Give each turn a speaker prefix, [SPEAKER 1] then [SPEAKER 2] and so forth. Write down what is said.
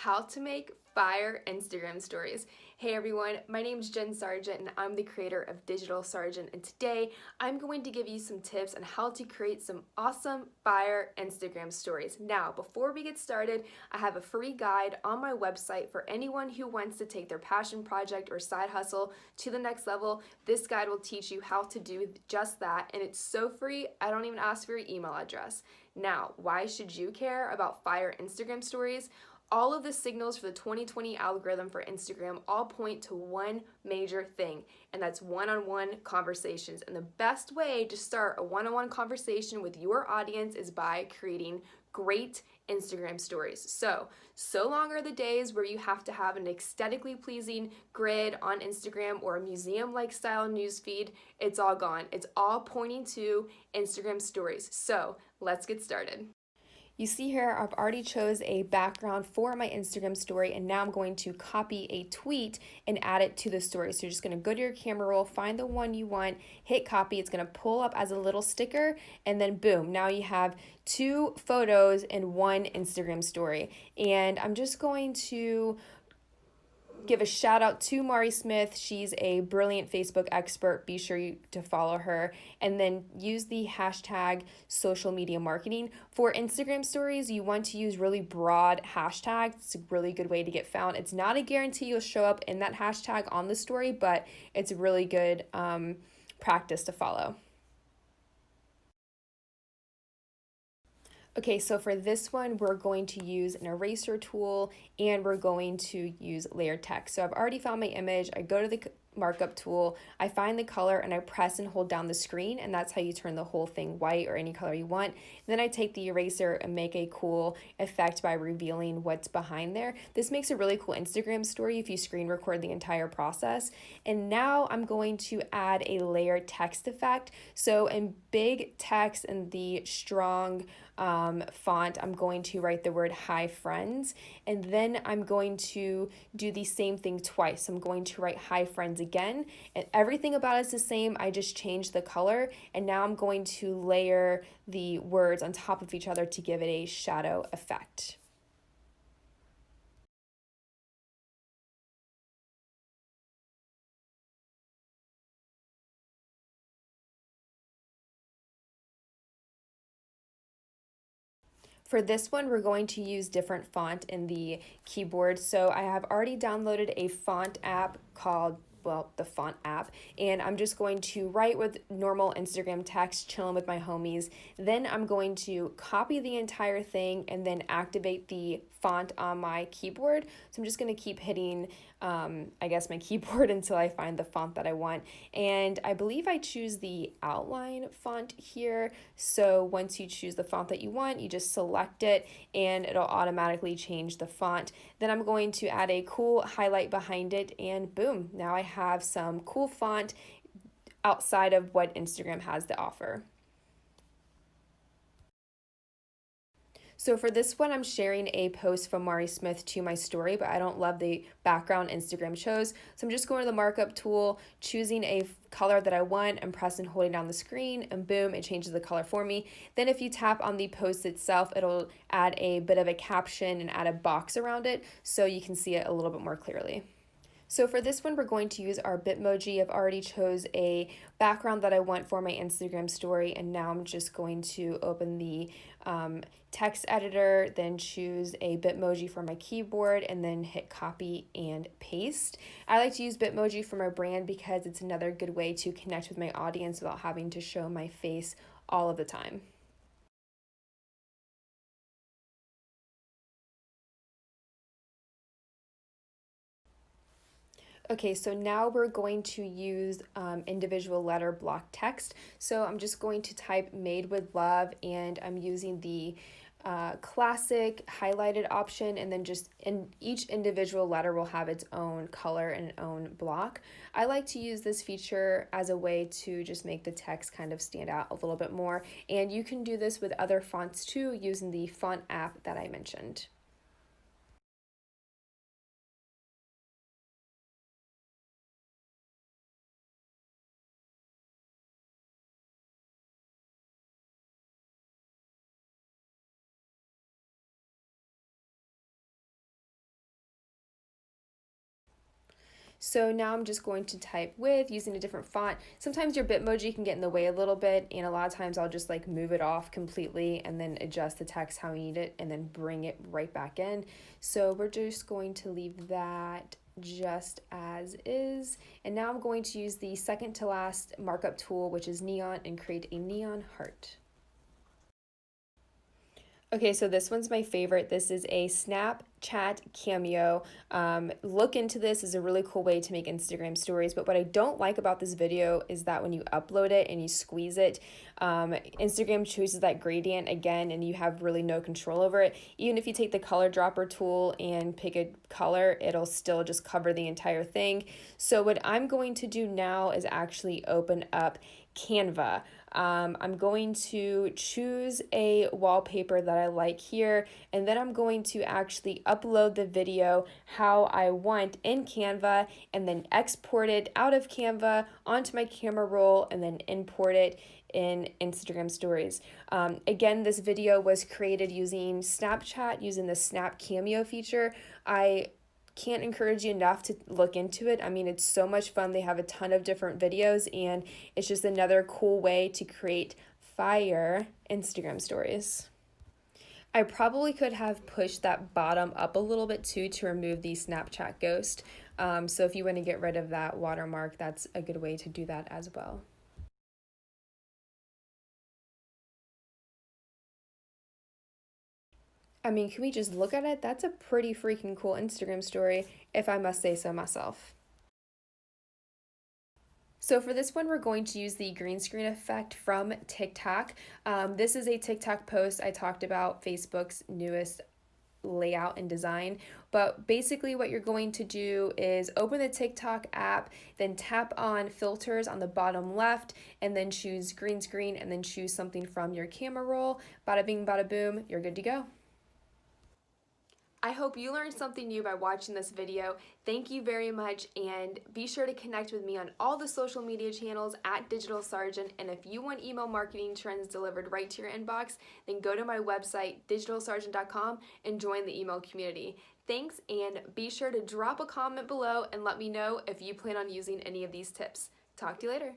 [SPEAKER 1] how to make fire Instagram stories. Hey everyone, my name is Jen Sargent and I'm the creator of Digital Sargeant, and today I'm going to give you some tips on how to create some awesome fire Instagram stories. Now, before we get started, I have a free guide on my website for anyone who wants to take their passion project or side hustle to the next level. This guide will teach you how to do just that, and it's so free, I don't even ask for your email address. Now, why should you care about fire Instagram stories? All of the signals for the 2020 algorithm for Instagram all point to one major thing, and that's one-on-one conversations. And the best way to start a one-on-one conversation with your audience is by creating great Instagram stories. So long are the days where you have to have an aesthetically pleasing grid on Instagram or a museum-like style newsfeed. It's all gone. It's all pointing to Instagram stories. So let's get started. You see here, I've already chose a background for my Instagram story, and now I'm going to copy a tweet and add it to the story. So you're just going to go to your camera roll, find the one you want, hit copy. It's going to pull up as a little sticker, and then boom, now you have two photos in one Instagram story. And I'm just going to give a shout out to Mari Smith. She's a brilliant Facebook expert. Be sure to follow her, and then use the hashtag social media marketing. For Instagram stories, you want to use really broad hashtags. It's a really good way to get found. It's not a guarantee you'll show up in that hashtag on the story, but it's a really good practice to follow. Okay, so for this one, we're going to use an eraser tool and we're going to use layered text. So I've already found my image. I go to the markup tool, I find the color, and I press and hold down the screen, and that's how you turn the whole thing white or any color you want. And then I take the eraser and make a cool effect by revealing what's behind there. This makes a really cool Instagram story if you screen record the entire process. And now I'm going to add a layered text effect. So in big text and the strong font, I'm going to write the word "Hi Friends," and then I'm going to do the same thing twice. I'm going to write "Hi Friends" again, and everything about it is the same. I just changed the color, and now I'm going to layer the words on top of each other to give it a shadow effect. For this one, we're going to use different font in the keyboard. So I have already downloaded a font app called, well, the font app, and I'm just going to write with normal Instagram text, chilling with my homies. Then I'm going to copy the entire thing and then activate the font on my keyboard. So I'm just going to keep hitting I guess my keyboard until I find the font that I want. And I believe I choose the outline font here. So once you choose the font that you want, you just select it and it'll automatically change the font. Then I'm going to add a cool highlight behind it, and boom, now I have some cool font outside of what Instagram has to offer. So for this one, I'm sharing a post from Mari Smith to my story, but I don't love the background Instagram shows. So I'm just going to the markup tool, choosing a color that I want, and pressing and holding down the screen, and boom, it changes the color for me. Then if you tap on the post itself, it'll add a bit of a caption and add a box around it so you can see it a little bit more clearly. So for this one, we're going to use our Bitmoji. I've already chose a background that I want for my Instagram story, and now I'm just going to open the text editor, then choose a Bitmoji for my keyboard, and then hit copy and paste. I like to use Bitmoji for my brand because it's another good way to connect with my audience without having to show my face all of the time. Okay, so now we're going to use individual letter block text. So I'm just going to type "made with love," and I'm using the classic highlighted option, and then just in each individual letter will have its own color and its own block. I like to use this feature as a way to just make the text kind of stand out a little bit more, and you can do this with other fonts too using the font app that I mentioned. So now I'm just going to type with using a different font. Sometimes your Bitmoji can get in the way a little bit, and a lot of times I'll just like move it off completely and then adjust the text how we need it and then bring it right back in. So we're just going to leave that just as is. And now I'm going to use the second to last markup tool, which is neon, and create a neon heart. Okay, so this one's my favorite. This is a Snapchat Cameo. Look into this. Is a really cool way to make Instagram stories. But what I don't like about this video is that when you upload it and you squeeze it, Instagram chooses that gradient again, and you have really no control over it. Even if you take the color dropper tool and pick a color, it'll still just cover the entire thing. So what I'm going to do now is actually open up Canva. I'm going to choose a wallpaper that I like here, and then I'm going to actually upload the video how I want in Canva, and then export it out of Canva onto my camera roll, and then import it in Instagram stories. Again, this video was created using Snapchat, using the Snap Cameo feature. I can't encourage you enough to look into it. I mean, it's so much fun. They have a ton of different videos, and it's just another cool way to create fire Instagram stories. I probably could have pushed that bottom up a little bit too to remove the Snapchat ghost. So if you want to get rid of that watermark, that's a good way to do that as well. I mean, can we just look at it? That's a pretty freaking cool Instagram story, if I must say so myself. So for this one, we're going to use the green screen effect from TikTok. This is a TikTok post. I talked about Facebook's newest layout and design, but basically what you're going to do is open the TikTok app, then tap on filters on the bottom left, and then choose green screen, and then choose something from your camera roll. Bada bing, bada boom, you're good to go. I hope you learned something new by watching this video. Thank you very much, and be sure to connect with me on all the social media channels at Digital Sargeant. And if you want email marketing trends delivered right to your inbox, then go to my website, digitalsargeant.com, and join the email community. Thanks, and be sure to drop a comment below and let me know if you plan on using any of these tips. Talk to you later.